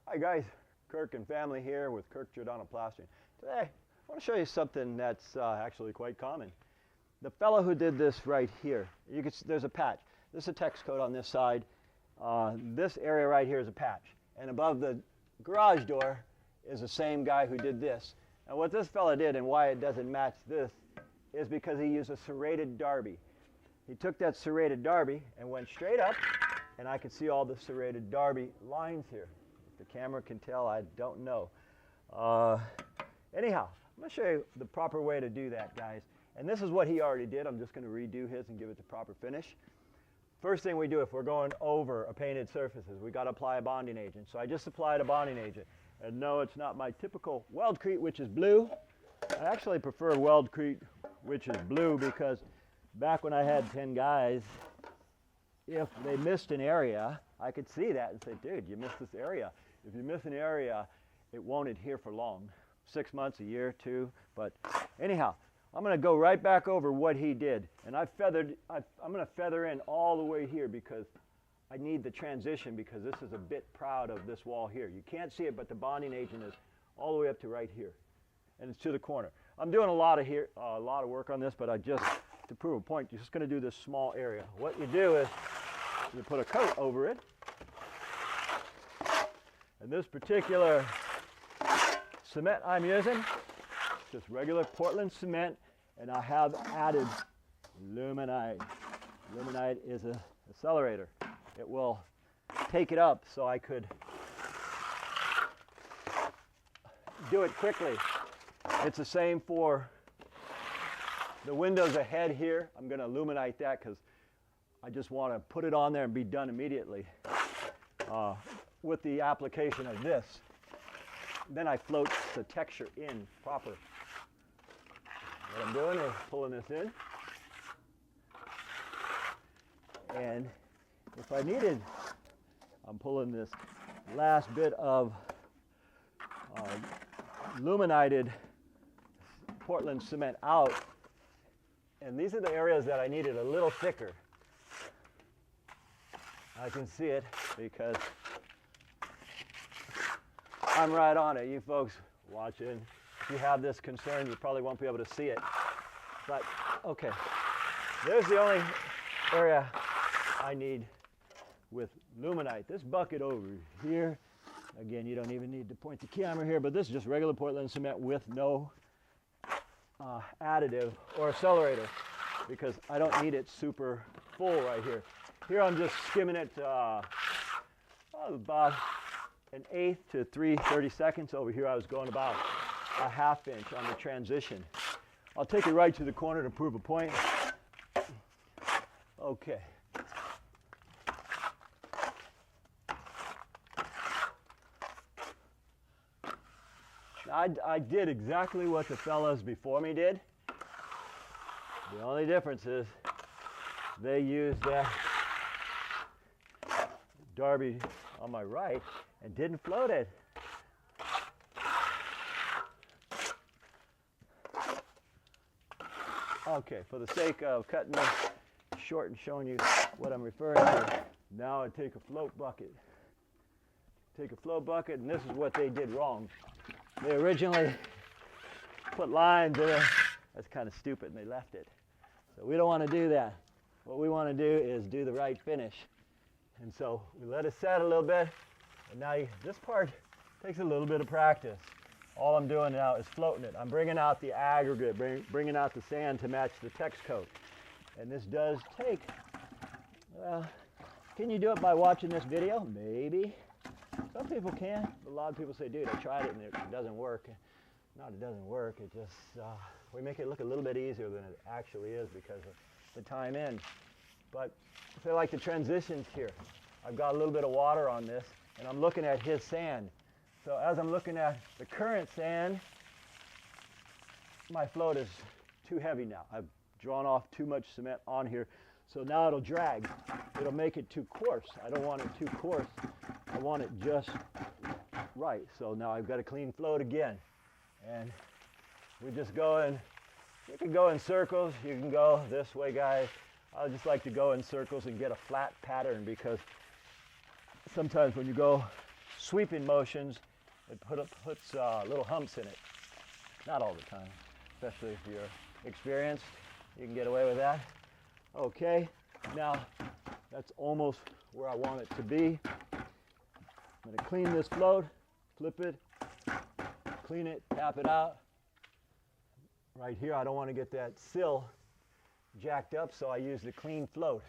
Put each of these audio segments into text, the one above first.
Hi guys, Kirk and family here with Kirk Giordano Plastering. Today I want to show you something that's actually quite common. The fellow who did this right here, there's a patch. This is a text code on this side. This area right here is a patch. And above the garage door is the same guy who did this. And what this fellow did and why it doesn't match this is because he used a serrated derby. He took that serrated derby and went straight up, and I could see all the serrated derby lines here. The camera can tell, I don't know. Anyhow, I'm going to show you the proper way to do that, guys. And this is what he already did. I'm just going to redo his and give it the proper finish. First thing we do if we're going over a painted surface is we got to apply a bonding agent. So I just applied a bonding agent. And no, it's not my typical Weldcrete, which is blue. I actually prefer Weldcrete, which is blue, because back when I had 10 guys, if they missed an area, I could see that and say, dude, you missed this area. If you miss an area, it won't adhere for long. 6 months, a year, 2. But anyhow, I'm going to go right back over what he did. And I'm going to feather in all the way here because I need the transition, because this is a bit proud of this wall here. You can't see it, but the bonding agent is all the way up to right here. And it's to the corner. I'm doing a lot of work on this, but to prove a point, you're just going to do this small area. What you do is you put a coat over it. And this particular cement I'm using, just regular Portland cement, and I have added luminite. Luminite is an accelerator. It will take it up so I could do it quickly. It's the same for the windows ahead here. I'm going to luminite that because I just want to put it on there and be done immediately with the application of this. Then I float the texture in proper. What I'm doing is pulling this in. And if I needed, I'm pulling this last bit of luminited Portland cement out. And these are the areas that I needed a little thicker. I can see it because I'm right on it. You folks watching, if you have this concern, you probably won't be able to see it. But, okay, there's the only area I need with luminite. This bucket over here, again, you don't even need to point the camera here, but this is just regular Portland cement with no additive or accelerator, because I don't need it super full right here. Here I'm just skimming it about 1/8 to 3/32. Over here I was going about a 1/2 inch on the transition. I'll take it right to the corner to prove a point. Okay. I did exactly what the fellows before me did. The only difference is they used that derby on my right and didn't float it. Okay, for the sake of cutting this short and showing you what I'm referring to, now I take a float bucket. Take a float bucket, and this is what they did wrong. They originally put lines in it. That's kind of stupid, and they left it. So we don't want to do that. What we want to do is do the right finish. And so we let it set a little bit, and now this part takes a little bit of practice. All I'm doing now is floating it. I'm bringing out the aggregate, bringing out the sand to match the text coat. And this does take, can you do it by watching this video? Maybe. Some people can. A lot of people say, dude, I tried it and it doesn't work. No, it doesn't work. It just, we make it look a little bit easier than it actually is because of the time in. But I like the transitions here. I've got a little bit of water on this, and I'm looking at his sand. So as I'm looking at the current sand, my float is too heavy now. I've drawn off too much cement on here. So now it'll drag. It'll make it too coarse. I don't want it too coarse. I want it just right. So now I've got a clean float again. And we just go in, you can go in circles, you can go this way, guys. I just like to go in circles and get a flat pattern, because sometimes when you go sweeping motions, it puts little humps in it. Not all the time, especially if you're experienced. You can get away with that. Okay, now that's almost where I want it to be. I'm going to clean this float, flip it, clean it, tap it out. Right here, I don't want to get that sill jacked up, so I use the clean float.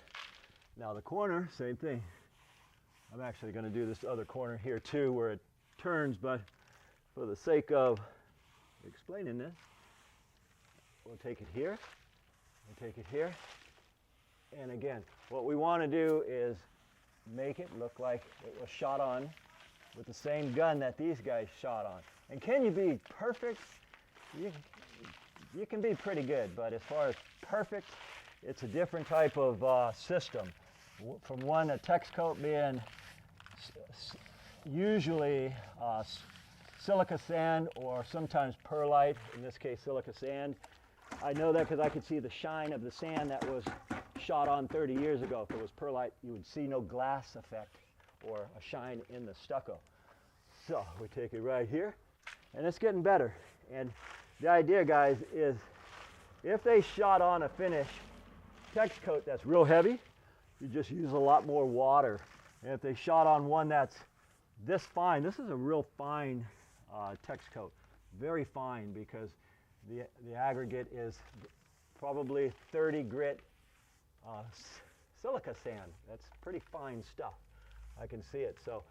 Now the corner, same thing. I'm actually going to do this other corner here too, where it turns, but for the sake of explaining this, we'll take it here, we'll take it here, and again, what we want to do is make it look like it was shot on with the same gun that these guys shot on. And can you be perfect? You can be pretty good, but as far as perfect, it's a different type of system. From one, a tex coat being usually silica sand or sometimes perlite, in this case silica sand. I know that because I could see the shine of the sand that was shot on 30 years ago. If it was perlite, you would see no glass effect or a shine in the stucco. So we take it right here, and it's getting better. And the idea, guys, is if they shot on a finish tex coat that's real heavy, you just use a lot more water. And if they shot on one that's this fine, this is a real fine tex coat, very fine, because the aggregate is probably 30 grit silica sand. That's pretty fine stuff. I can see it. So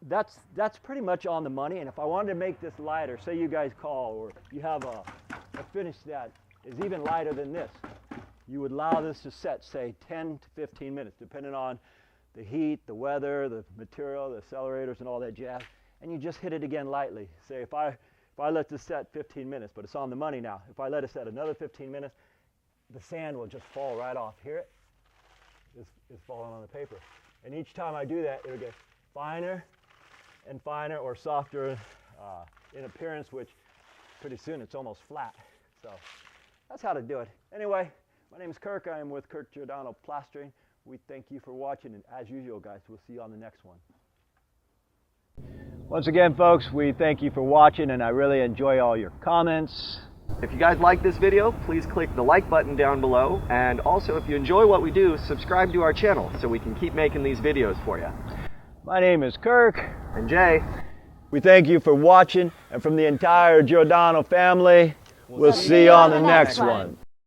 that's pretty much on the money. And if I wanted to make this lighter, say you guys call, or you have a finish that is even lighter than this, you would allow this to set, say, 10 to 15 minutes, depending on the heat, the weather, the material, the accelerators, and all that jazz. And you just hit it again lightly. Say if I let this set 15 minutes, but it's on the money now. If I let it set another 15 minutes, the sand will just fall right off. Hear it? It's falling on the paper. And each time I do that, it'll get finer and finer, or softer in appearance, which pretty soon it's almost flat. So that's how to do it. Anyway, my name is Kirk. I am with Kirk Giordano Plastering. We thank you for watching, and as usual, guys, we'll see you on the next one. Once again, folks, we thank you for watching, and I really enjoy all your comments. If you guys like this video, please click the like button down below, and also if you enjoy what we do, subscribe to our channel so we can keep making these videos for you. My name is Kirk. And Jay. We thank you for watching, and from the entire Giordano family, we'll see you on the next one.